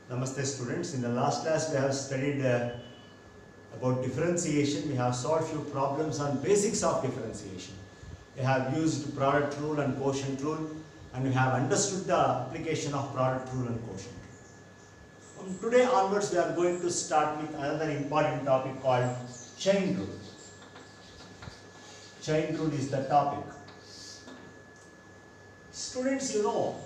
Namaste students. In the last class we have studied about differentiation. We have solved few problems on basics of differentiation. We have used product rule and quotient rule, and we have understood the application of product rule and quotient rule. From today onwards we are going to start with another important topic called chain rule. Chain rule is the topic. Students, you know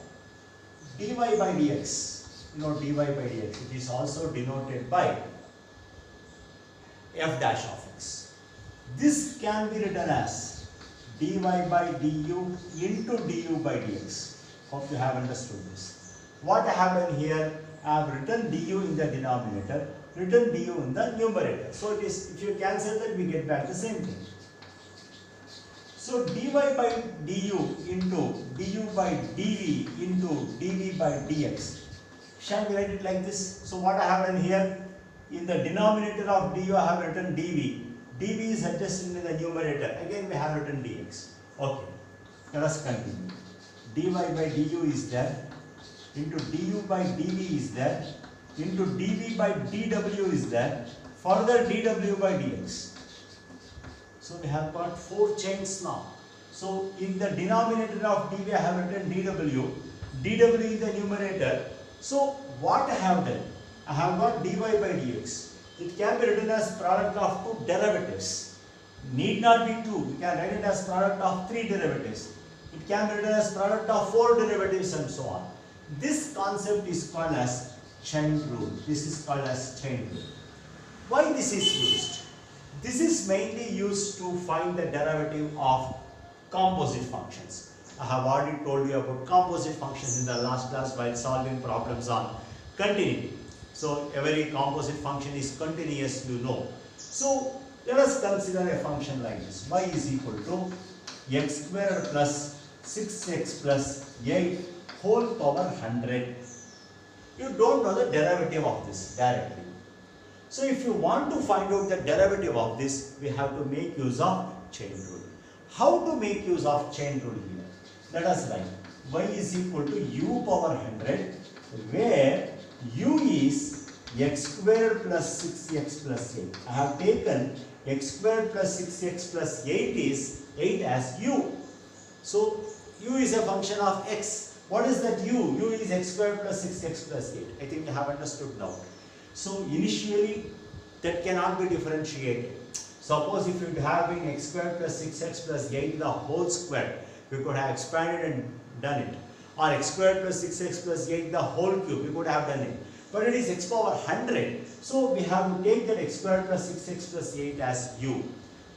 dy by dx. Dy by dx, it is also denoted by f dash of x. This can be written as dy by du into du by dx. Hope you have understood this. What I have done here, I have written du in the denominator, written du in the numerator. So it is, if you cancel that, we get back the same thing. So dy by du into du by dv into dv by dx. Shall we write it like this? So what I have done here, in the denominator of du I have written dv. dv is adjusted in the numerator. Again we have written dx. Okay. Let us continue. dy by du is there. Into du by dv is there. Into dv by dw is there. Further dw by dx. So we have got 4 chains now. So in the denominator of dv I have written dw. dw in the numerator. So what I have done? I have got dy by dx. It can be written as product of 2 derivatives. Need not be 2. We can write it as product of 3 derivatives. It can be written as product of 4 derivatives and so on. This concept is called as chain rule. This is called as chain rule. Why this is used? This is mainly used to find the derivative of composite functions. I have already told you about composite functions in the last class while solving problems on continuity. So every composite function is continuous, you know. So let us consider a function like this. Y is equal to x squared plus 6x plus 8 whole power 100. You don't know the derivative of this directly. So if you want to find out the derivative of this, we have to make use of chain rule. How to make use of chain rule here? Let us write y is equal to u power 100, where u is x squared plus 6x plus 8. I have taken x squared plus 6x plus 8 is 8 as u. So u is a function of x. What is that u? U is x squared plus 6x plus 8. I think you have understood now. So initially that cannot be differentiated. Suppose if it had been x squared plus 6x plus 8 the whole square, we could have expanded and done it. Or x squared plus 6x plus 8 the whole cube, we could have done it. But it is x power 100. So we have to take that x squared plus 6x plus 8 as u.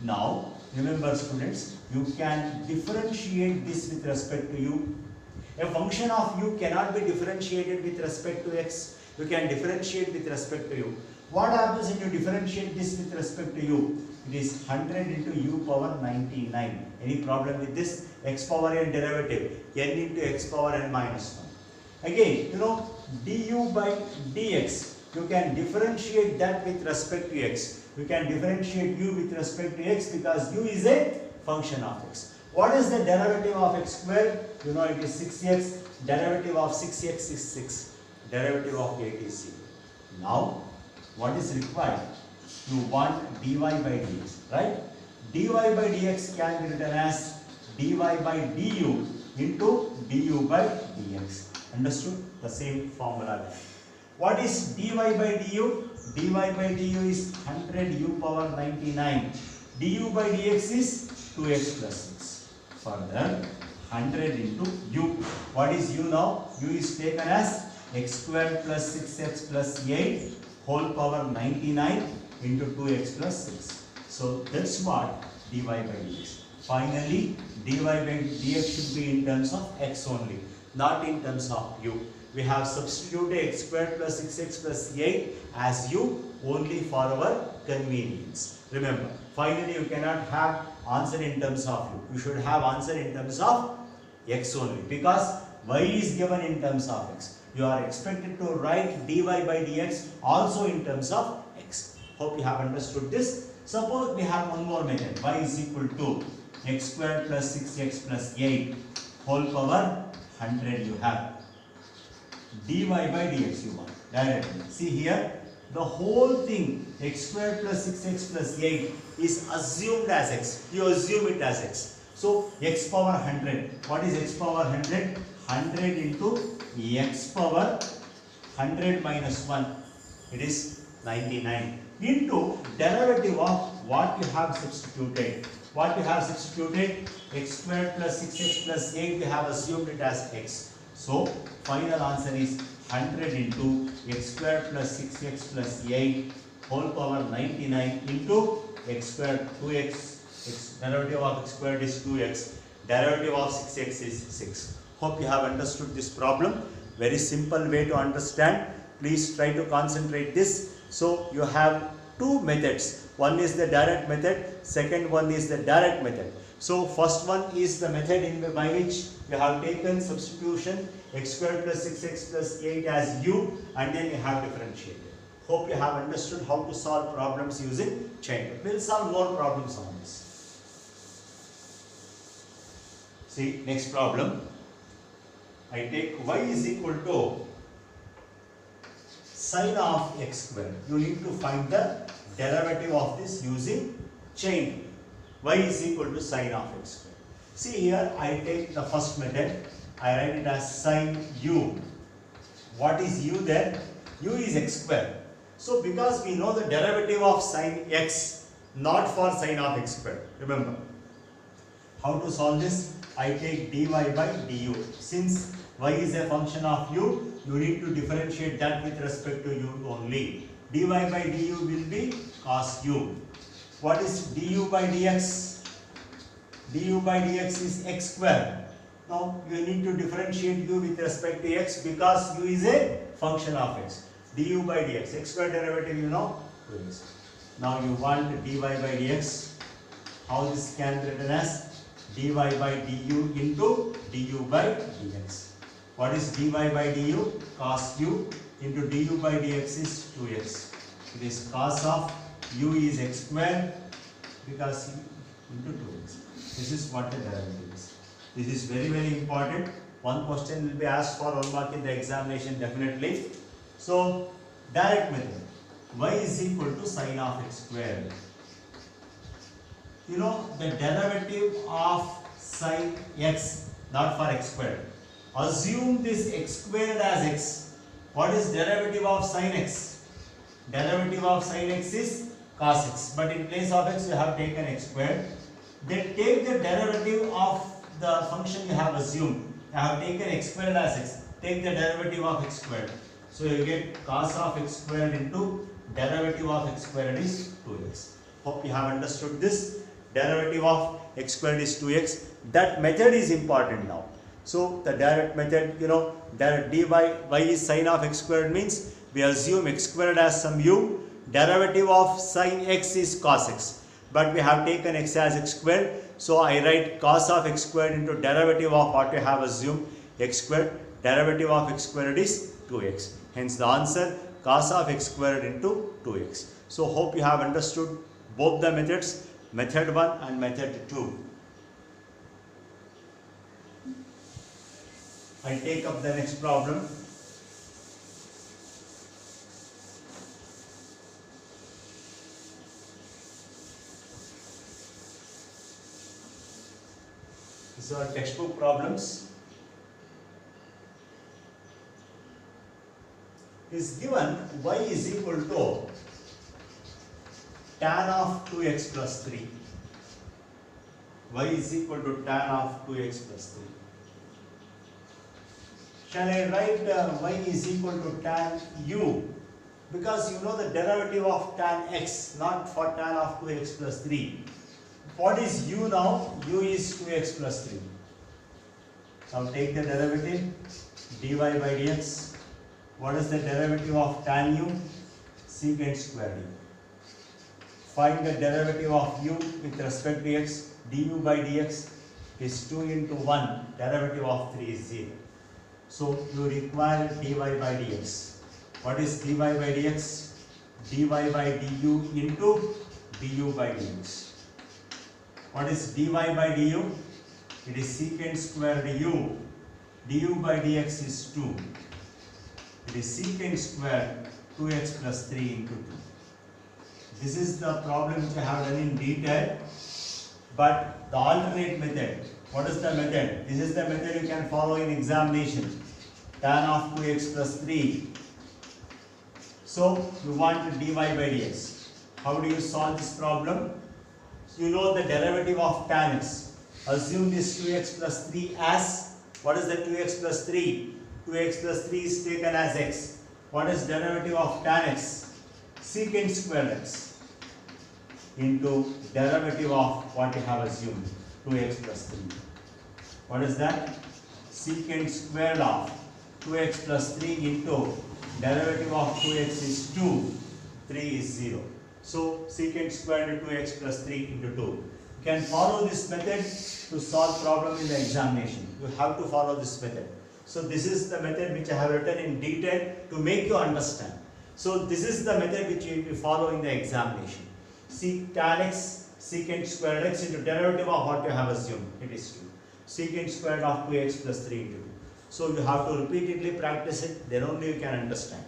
Now, remember students, you can differentiate this with respect to u. A function of u cannot be differentiated with respect to x. You can differentiate with respect to u. What happens when you differentiate this with respect to u? It is 100 into u power 99. Any problem with this? X power n derivative, n into x power n minus 1. Again, you know, du by dx, you can differentiate that with respect to x. You can differentiate u with respect to x because u is a function of x. What is the derivative of x squared? You know it is 6x. Derivative of 6x is 6. Derivative of 8 is 0. Now, what is required? You want dy by dx, right? dy by dx can be written as dy by du into du by dx. Understood? The same formula. What is dy by du? dy by du is 100 u power 99. du by dx is 2x plus 6. Further, 100 into u. What is u now? U is taken as x squared plus 6x plus 8 whole power 99 into 2x plus 6. So that's what dy by dx. Finally, dy by dx should be in terms of x only, not in terms of u. We have substituted x squared plus 6x plus 8 as u only for our convenience. Remember, finally you cannot have answer in terms of u. You should have answer in terms of x only because y is given in terms of x. You are expected to write dy by dx also in terms of x. Hope you have understood this. Suppose we have one more method. Y is equal to x squared plus 6x plus 8 whole power 100 you have. dy by dx you want directly. See here, the whole thing x squared plus 6x plus 8 is assumed as x. You assume it as x. So x power 100. What is x power 100? 100 into x power 100 minus 1. It is 99 into derivative of what you have substituted. What you have substituted? X squared plus 6x plus 8, we have assumed it as x. So final answer is 100 into x squared plus 6x plus 8 whole power 99 into x squared 2x. Derivative of x squared is 2x. Derivative of 6x is 6. Hope you have understood this problem. Very simple way to understand. Please try to concentrate this. So you have two methods. One is the direct method. Second one is the direct method. So first one is the method by which you have taken substitution x squared plus 6x plus 8 as u, and then you have differentiated. Hope you have understood how to solve problems using chain rule. We will solve more problems on this. See, next problem. I take y is equal to sine of x squared. You need to find the derivative of this using chain rule. Y is equal to sine of x squared. See here, I take the first method. I write it as sine u. What is u then? U is x squared. So because we know the derivative of sine x, not for sine of x squared. Remember. How to solve this? I take dy by du. Since y is a function of u, you need to differentiate that with respect to u only. Dy by du will be cos u. What is du by dx? Du by dx is x squared. Now you need to differentiate u with respect to x because u is a function of x. Du by dx, x squared derivative you know, 2x. Now you want dy by dx. How this can be written as dy by du into du by dx. What is dy by du? Cos u into du by dx is 2x. It is cos of u is x squared because u into 2x. This is what the derivative is. This is very, very important. One question will be asked for 1 mark in the examination definitely. So, direct method. Y is equal to sine of x squared. You know the derivative of sine x, not for x squared. Assume this x squared as x. What is derivative of sine x? Derivative of sine x is cos x. But in place of x, you have taken x squared. Then take the derivative of the function you have assumed. You have taken x squared as x. Take the derivative of x squared. So you get cos of x squared into derivative of x squared is 2x. Hope you have understood this. Derivative of x squared is 2x. That method is important now. So the direct method, you know, that dy y is sine of x squared means we assume x squared as some u. Derivative of sine x is cos x. But we have taken x as x squared. So I write cos of x squared into derivative of what we have assumed x squared. Derivative of x squared is 2x. Hence the answer cos of x squared into 2x. So hope you have understood both the methods, method 1 and method 2. I take up the next problem. These are textbook problems. Is given y is equal to tan of 2x plus 3. Y is equal to tan of 2x plus 3. Shall I write y is equal to tan u? Because you know the derivative of tan x, not for tan of 2x plus 3. What is u now? U is 2x plus 3. Now take the derivative, dy by dx. What is the derivative of tan u? Secant square u. Find the derivative of u with respect to x. Du by dx is 2 into 1. Derivative of 3 is 0. So you require dy by dx. What is dy by dx? Dy by du into du by dx. What is dy by du? It is secant square u. Du by dx is 2. It is secant square 2x plus 3 into 2. This is the problem which I have done in detail. But the alternate method, what is the method? This is the method you can follow in examination. Tan of 2x plus 3. So you want dy by dx. How do you solve this problem? You know the derivative of tan x. Assume this 2x plus 3 as, what is the 2x plus 3? 2x plus 3 is taken as x. What is derivative of tan x? Secant square x into derivative of what you have assumed, 2x plus 3. What is that? Secant squared of 2x plus 3 into derivative of 2x is 2, 3 is 0. So secant squared into 2x plus 3 into 2. You can follow this method to solve problem in the examination. You have to follow this method. So this is the method which I have written in detail to make you understand. So this is the method which you will follow in the examination. See tan x secant squared x into derivative of what you have assumed. It is 2. Secant squared of 2x plus 3 into 2. So you have to repeatedly practice it, then only you can understand.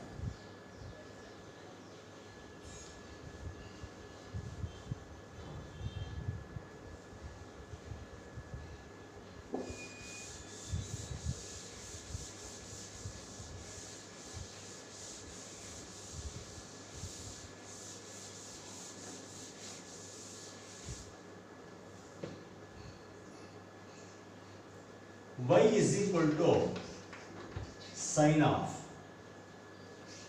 Y is equal to sine of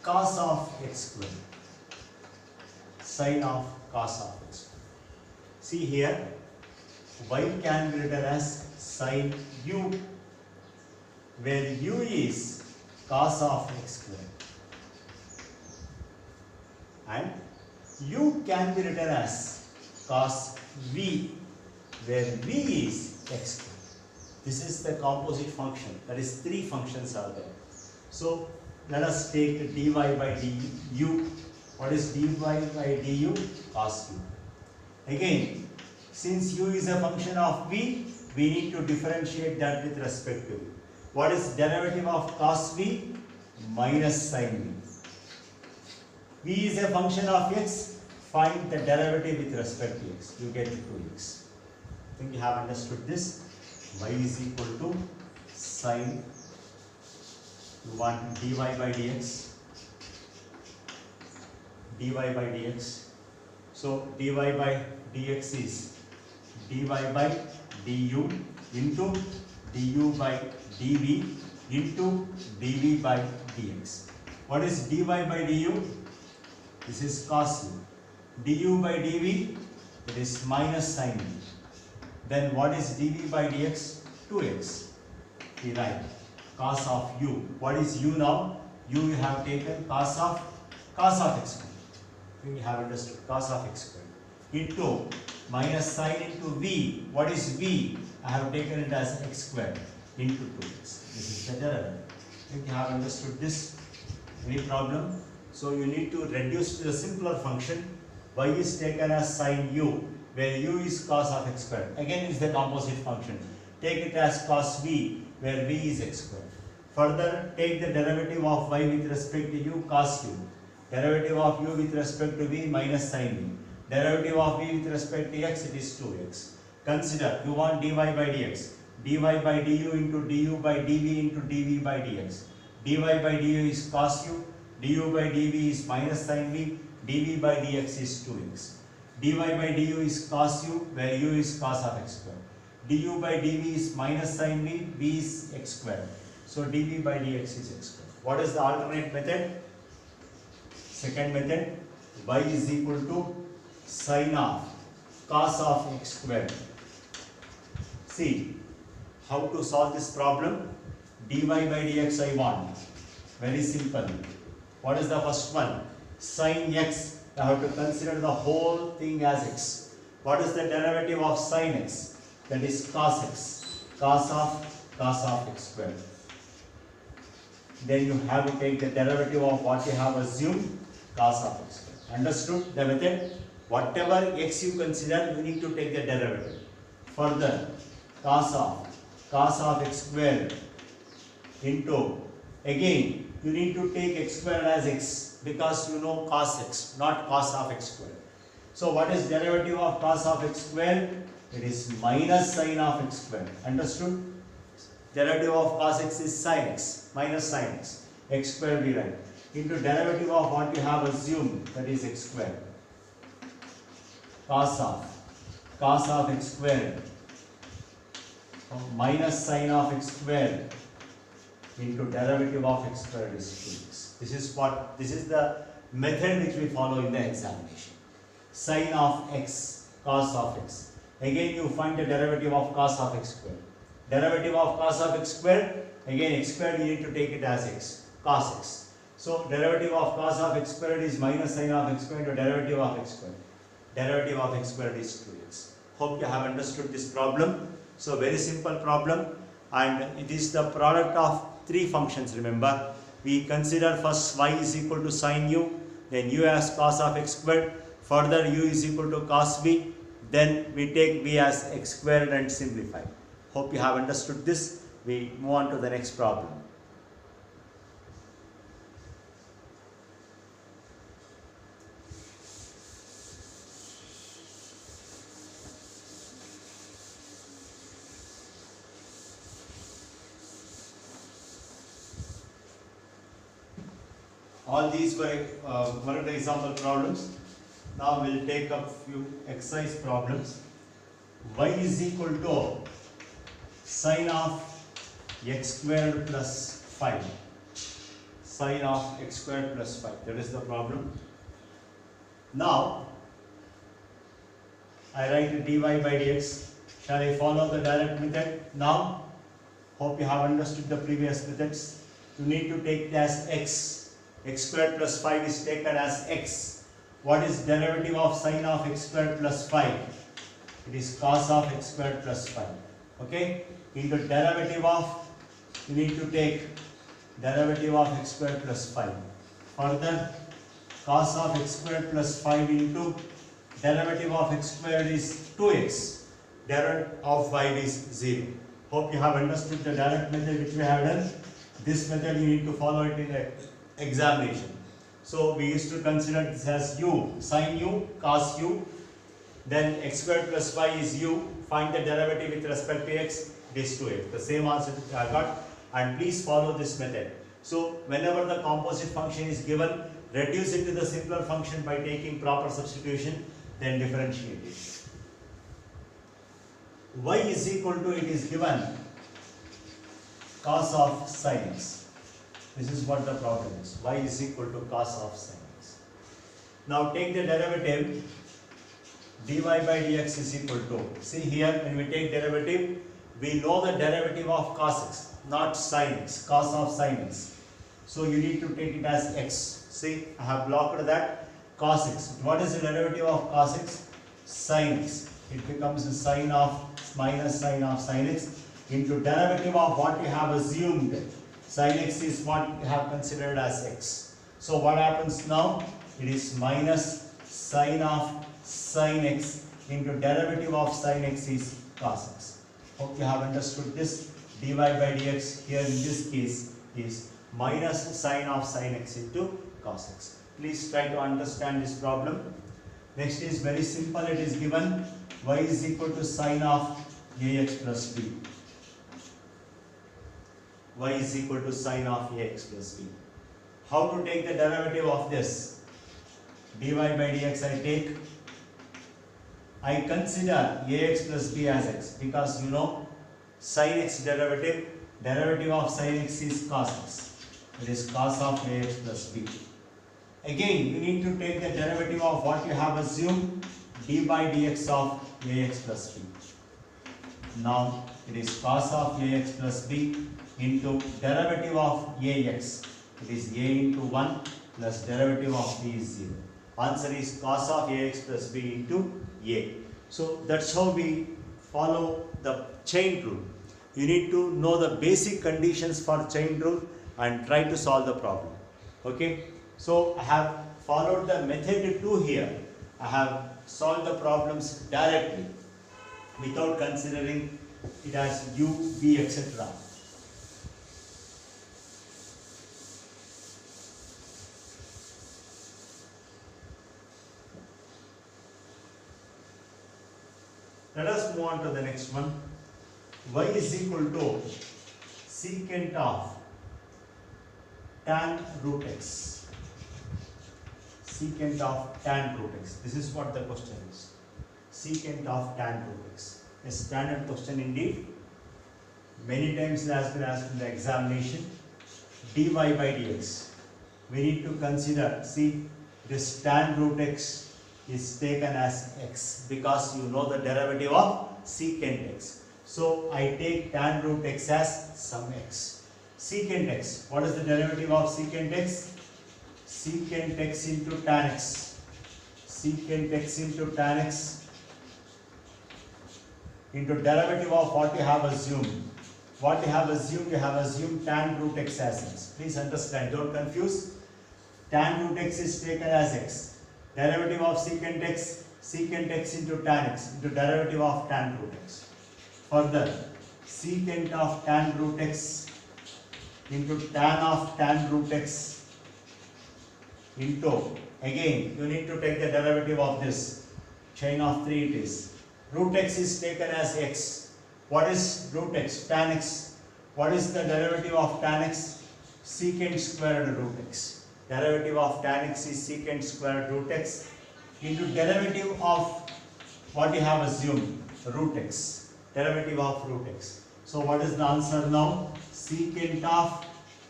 cos of x squared. Sine of cos of x squared. See here, y can be written as sine u, where u is cos of x squared, and u can be written as cos v, where v is x squared. This is the composite function, that is 3 functions are there. So let us take dy by du. What is dy by du? Cos u. Again, since u is a function of v, we need to differentiate that with respect to v. What is derivative of cos v? Minus sin v. V is a function of x, find the derivative with respect to x. You get 2x. I think you have understood this. Y is equal to sine, you want dy by dx, dy by dx. So dy by dx is dy by du into du by dv into dv by dx. What is dy by du? This is cos u. Du by dv, it is minus sin v. Then what is dv by dx? 2x. We write cos of u. What is u now? U you have taken cos of x squared. We have understood cos of x squared into minus sin into v. What is v? I have taken it as x squared into 2x. This is the derivative. I think you have understood this. Any problem? So you need to reduce to the simpler function. Y is taken as sin u, where u is cos of x squared. Again, it is the composite function. Take it as cos v, where v is x squared. Further, take the derivative of y with respect to u, cos u. Derivative of u with respect to v, minus sin v. Derivative of v with respect to x, it is 2x. Consider, you want dy by dx. dy by du into du by dv into dv by dx. dy by du is cos u, du by dv is minus sin v, dv by dx is 2x. dy by du is cos u, where u is cos of x squared. du by dv is minus sin v, v is x squared. So dv by dx is x squared. What is the alternate method? Second method, y is equal to sine of cos of x squared. See how to solve this problem. dy by dx I want. Very simple. What is the first one? Sin x. I have to consider the whole thing as x. What is the derivative of sin x? That is cos x. Cos of x squared. Then you have to take the derivative of what you have assumed, cos of x squared. Understood the method? Whatever x you consider, you need to take the derivative. Further, cos of x squared into, again, you need to take x squared as x because you know cos x, not cos of x squared. So what is derivative of cos of x squared? It is minus sin of x squared. Understood? Derivative of cos x is sin x, minus sin x. X squared we write. Into derivative of what you have assumed, that is x squared. Cos of x squared minus sin of x squared into derivative of x squared is 2x. This is the method which we follow in the examination. Sin of x, cos of x. Again you find the derivative of cos of x squared. Derivative of cos of x squared, again x squared you need to take it as x, cos x. So derivative of cos of x squared is minus sin of x squared into derivative of x squared. Derivative of x squared is 2x. Hope you have understood this problem. So very simple problem, and it is the product of three functions. Remember, we consider first y is equal to sin u, then u as cos of x squared, further u is equal to cos v, then we take v as x squared and simplify. Hope you have understood this. We move on to the next problem. All these were one of the example problems. Now we will take up few exercise problems. Y is equal to sin of x squared plus 5. Sin of x squared plus 5. That is the problem. Now I write dy by dx. Shall I follow the direct method now? Hope you have understood the previous methods. You need to take it as x. X squared plus 5 is taken as x. What is derivative of sin of x squared plus 5? It is cos of x squared plus 5. Okay? Into derivative of, you need to take derivative of x squared plus 5. Further, cos of x squared plus 5 into derivative of x squared is 2x. Derivative of 5 is 0. Hope you have understood the direct method which we have done. This method you need to follow it in the examination. So we used to consider this as u, sin u, cos u, then x squared plus 5 is u, find the derivative with respect to x, it is 2x. The same answer I got, and please follow this method. So whenever the composite function is given, reduce it to the simpler function by taking proper substitution, then differentiate it. Y is equal to, it is given cos of sin x. This is what the problem is. Y is equal to cos of sin x. Now take the derivative. Dy by dx is equal to. See here, when we take derivative, we know the derivative of cos x, not sin x. Cos of sin x. So you need to take it as x. See, I have blocked that. Cos x. What is the derivative of cos x? Sin x. It becomes the sin of minus sin of sin x into derivative of what you have assumed. Sin x is what you have considered as x. So what happens now? It is minus sin of sin x into derivative of sin x is cos x. Hope you have understood this. Dy by dx here in this case is minus sin of sin x into cos x. Please try to understand this problem. Next is very simple. It is given y is equal to sin of ax plus b. Y is equal to sin of ax plus b. How to take the derivative of this? Dy by dx I consider ax plus b as x because you know sin x derivative of sin x is cos x. It is cos of ax plus b. Again, you need to take the derivative of what you have assumed, d by dx of ax plus b. Now it is cos of ax plus b into derivative of ax. It is a into 1 plus derivative of b is 0. Answer is cos of ax plus b into a. So that's how we follow the chain rule. You need to know the basic conditions for chain rule and try to solve the problem. Okay. So I have followed the method 2 here. I have solved the problems directly without considering it as u, v, etc. Let us move on to the next one. Y is equal to secant of tan root x. Secant of tan root x. This is what the question is. Secant of tan root x. A standard question indeed. Many times it has been asked in the examination. Dy by dx. We need to consider, see, this tan root x is taken as x because you know the derivative of secant x. So I take tan root x as some x. Secant x. What is the derivative of secant x? Secant x into tan x. Secant x into tan x into derivative of what you have assumed. What you have assumed tan root x as x. Please understand, don't confuse. Tan root x is taken as x. Derivative of secant x into tan x into derivative of tan root x. Further, secant of tan root x into tan of tan root x into, again you need to take the derivative of this. Chain of 3 it is. Root x is taken as x. What is root x? Tan x. What is the derivative of tan x? Secant squared root x. Derivative of tan x is secant squared root x into derivative of what you have assumed, root x. Derivative of root x. So what is the answer now? Secant of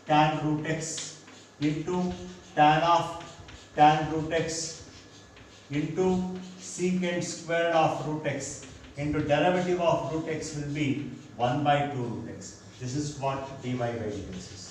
tan root x into tan of tan root x into secant squared of root x into derivative of root x will be 1 by 2 root x. This is what dy by dx is.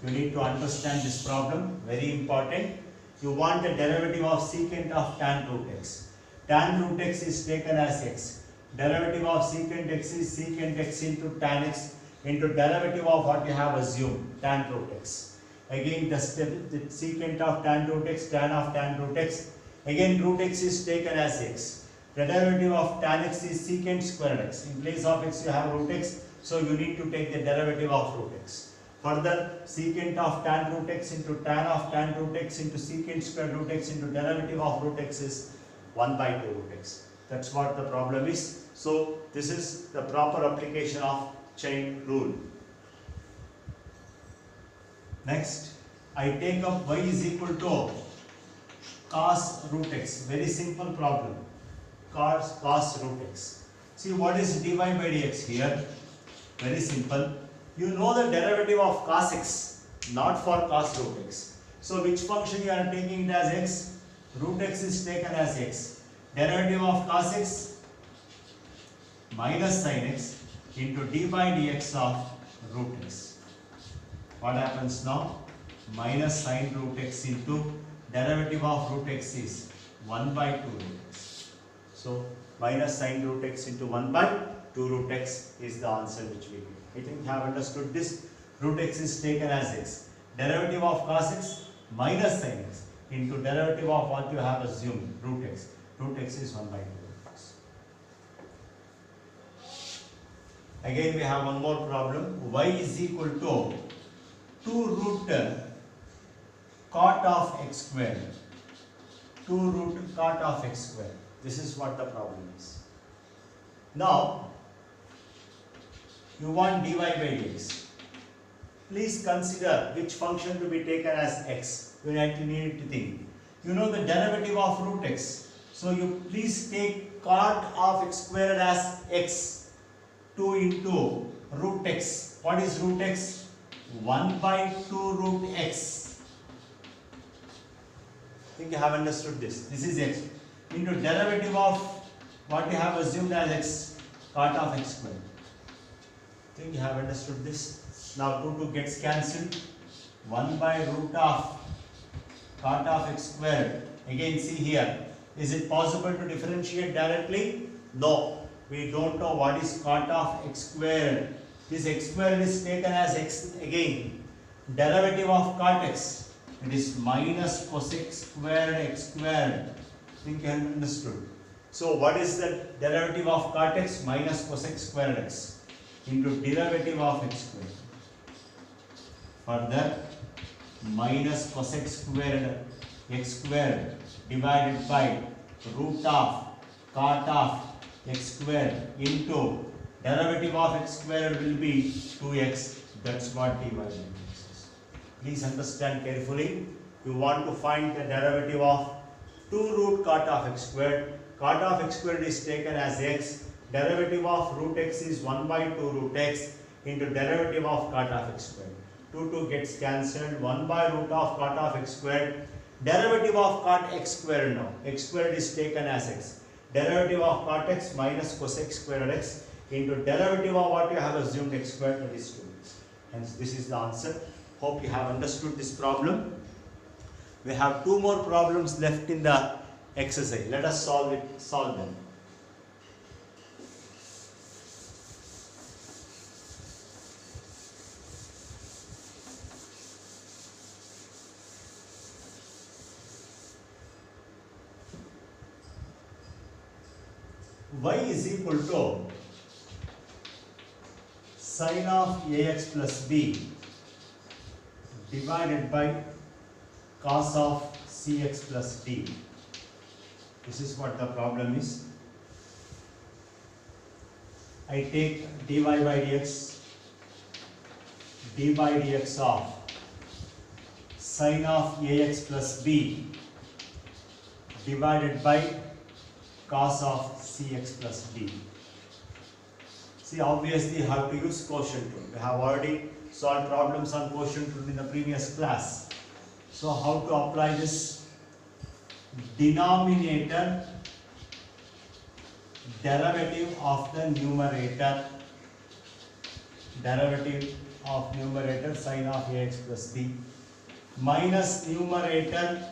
You need to understand this problem, very important. You want the derivative of secant of tan root x. Tan root x is taken as x. Derivative of secant x is secant x into tan x into derivative of what you have assumed, tan root x. Again the secant of tan root x, tan of tan root x. Again root x is taken as x. The derivative of tan x is secant squared x. In place of x you have root x, so you need to take the derivative of root x. Further, secant of tan root x into tan of tan root x into secant squared root x into derivative of root x is 1 by 2 root x. That's what the problem is. So this is the proper application of chain rule. Next, I take up y is equal to cos root x. Very simple problem. Cos root x. See what is dy by dx here? Very simple. You know the derivative of cos x, not for cos root x. So which function you are taking it as x? Root x is taken as x. Derivative of cos x minus sin x into d by dx of root x. What happens now? Minus sin root x into derivative of root x is 1 by 2 root x. So minus sin root x into 1 by 2 root x is the answer which we get. I think you have understood this. Root x is taken as x. Derivative of cos x minus sin x into derivative of what you have assumed, root x. Root x is 1 by 2 root x. Again we have one more problem. Y is equal to 2 root cot of x squared. 2 root cot of x squared. This is what the problem is. Now, you want dy by dx. Please consider which function to be taken as x. You need to think. You know the derivative of root x. So you please take cot of x squared as x. 2 into root x. What is root x? 1 by 2 root x. I think you have understood this. This is x. Into derivative of what you have assumed as x, cot of x squared. I think you have understood this. Now 2 gets cancelled. 1 by root of cot of x squared. Again see here. Is it possible to differentiate directly? No. We don't know what is cot of x squared. This x squared is taken as x again. Derivative of cot x. It is minus cosec squared x squared. I think you have understood. So what is the derivative of cot x? Minus cosec squared x into derivative of x squared. Further, minus cosec squared x squared divided by root of cot of x square into derivative of x square will be 2x. That's what dy by dx is. Please understand carefully. You want to find the derivative of 2 root cot of x squared. Cot of x squared is taken as x. Derivative of root x is 1 by 2 root x into derivative of cot of x squared. 2 gets cancelled. 1 by root of cot of x squared. Derivative of cot x squared now. X squared is taken as x. Derivative of cot x minus cosec squared x into derivative of what you have assumed x squared, that is 2x. Hence this is the answer. Hope you have understood this problem. We have 2 more problems left in the exercise. Let us solve them. Y is equal to sin of ax plus b divided by cos of cx plus d. This is what the problem is. I take dy by dx, d by dx of sin of ax plus b divided by cos of cx plus d. See, obviously you have to use quotient rule. We have already solved problems on quotient rule in the previous class. So how to apply this? Denominator derivative of the numerator, derivative of numerator sin of ax plus b minus numerator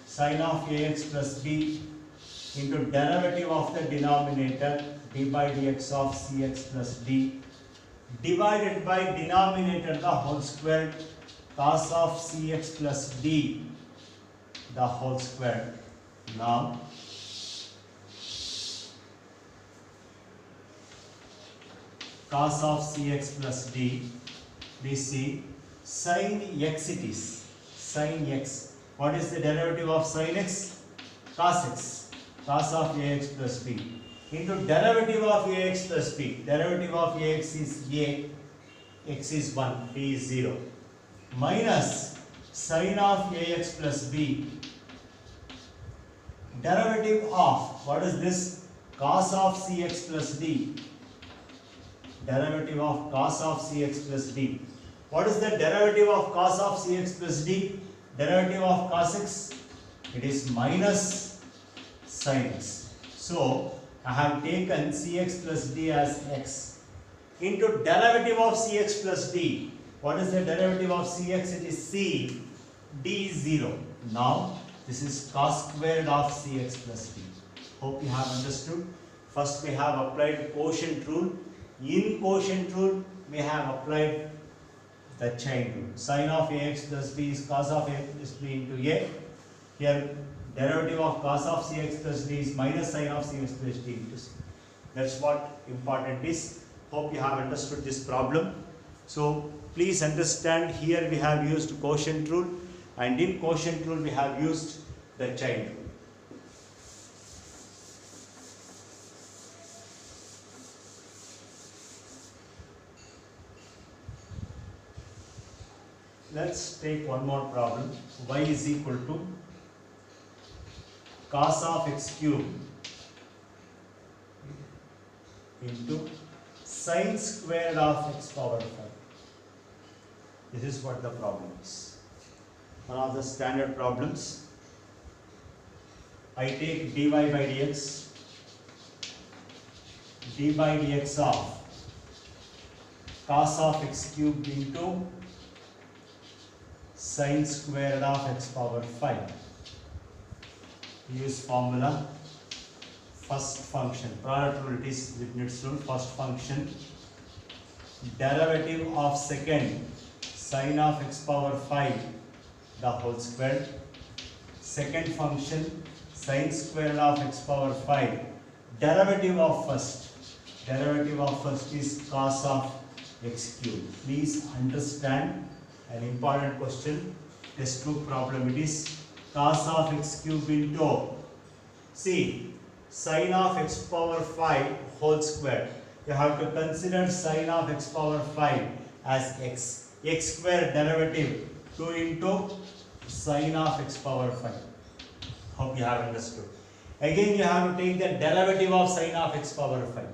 sin of ax plus b into derivative of the denominator d by dx of cx plus d divided by denominator the whole square cos of cx plus d the whole square. Now cos of cx plus d, we see sin x it is, sin x. What is the derivative of sin x? Cos x, cos of ax plus b into derivative of ax plus b. Derivative of ax is a, x is 1, b is 0, minus sin of ax plus b, derivative of, what is this? Cos of cx plus d, derivative of cos of cx plus d. What is the derivative of cos of cx plus d? Derivative of cos x, it is minus sin x. So I have taken cx plus d as x into derivative of cx plus d. What is the derivative of cx? It is c, d is 0. Now this is cos squared of cx plus d. Hope you have understood. First we have applied quotient rule. In quotient rule we have applied the chain rule. Sin of ax plus b is cos of ax plus b into a. Here derivative of cos of cx plus d is minus sin of cx plus d into c. That's what important is. Hope you have understood this problem. So please understand, here we have used quotient rule, and in quotient rule we have used the chain rule. Let's take one more problem. Y is equal to cos of x cube into sin squared of x power 5. This is what the problem is. One of the standard problems. I take dy by dx, d by dx of cos of x cube into sin squared of x power 5. Use formula. First function, product rule, it is Leibniz rule. First function, derivative of second sin of x power 5 the whole square. Second function, sin squared of x power 5. Derivative of first. Derivative of first is cos of x cube. Please understand an important question. Textbook problem it is. Cos of x cube into, see, sin of x power 5 whole square. You have to consider sine of x power 5 as x. X square derivative 2 into sine of x power 5. Hope you have understood. Again you have to take the derivative of sine of x power 5.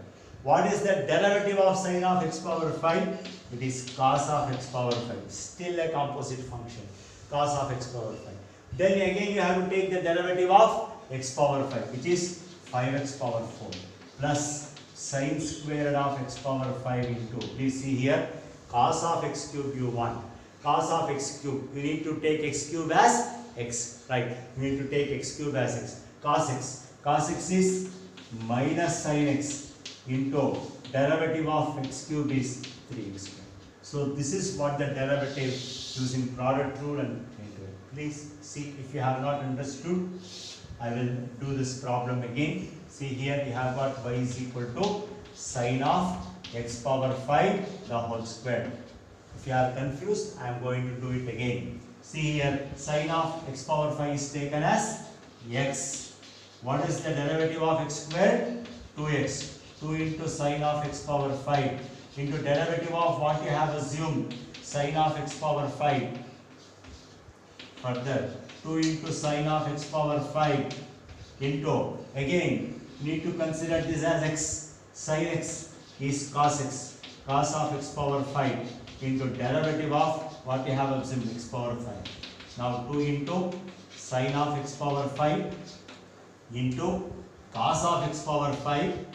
What is the derivative of sine of x power 5? It is cos of x power 5. Still a composite function. Cos of x power 5. Then again you have to take the derivative of x power 5, which is 5x power 4 plus sine squared of x power 5 into, please see here, cos of x cube you want. Cos of x cube, you need to take x cube as x, right? You need to take x cube as x. Cos x. Cos x is minus sine x into derivative of x cube is 3x cube. So this is what the derivative using product rule and into it. Please see if you have not understood. I will do this problem again. See here we have got y is equal to sine of x power 5 the whole square. If you are confused, I am going to do it again. See here, sine of x power 5 is taken as x. What is the derivative of x squared? 2x. 2 into sine of x power 5 into derivative of what you have assumed, sine of x power 5. Further, 2 into sine of x power 5 into, again, need to consider this as x. Sine x is cos x. Cos of x power 5 into derivative of what you have assumed, x power 5. Now 2 into sine of x power 5 into cos of x power 5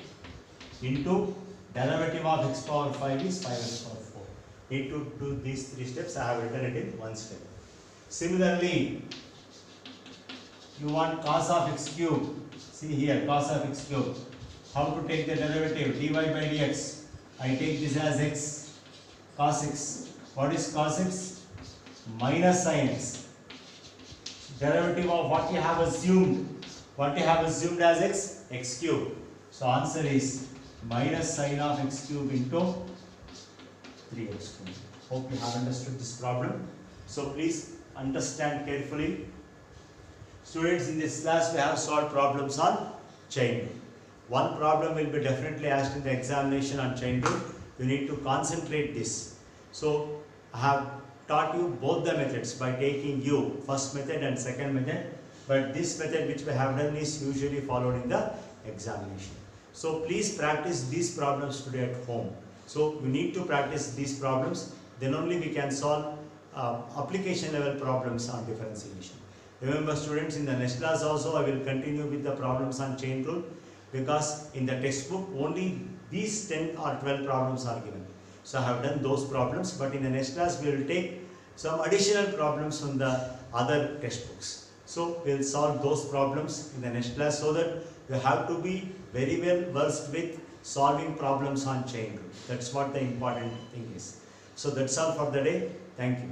into derivative of x power 5 is 5x power 4. Need to do these 3 steps. I have written it in one step. Similarly, you want cos of x cube. See here, cos of x cube. How to take the derivative? Dy by dx. I take this as x. Cos x. What is cos x? Minus sin x. Derivative of what you have assumed. What you have assumed as x? X cube. So answer is minus sin of x cube into 3x cube. Hope you have understood this problem. So please understand carefully. Students, in this class we have solved problems on chain rule. One problem will be definitely asked in the examination on chain rule. You need to concentrate this. So I have taught you both the methods by taking you first method and second method. But this method which we have done is usually followed in the examination. So please practice these problems today at home. So we need to practice these problems. Then only we can solve application level problems on differentiation. Remember students, in the next class also I will continue with the problems on chain rule, because in the textbook only these 10 or 12 problems are given. So I have done those problems, but in the next class we will take some additional problems from the other textbooks. So we will solve those problems in the next class, so that you have to be very well versed with solving problems on chain rule. That's what the important thing is. So that's all for the day. Thank you.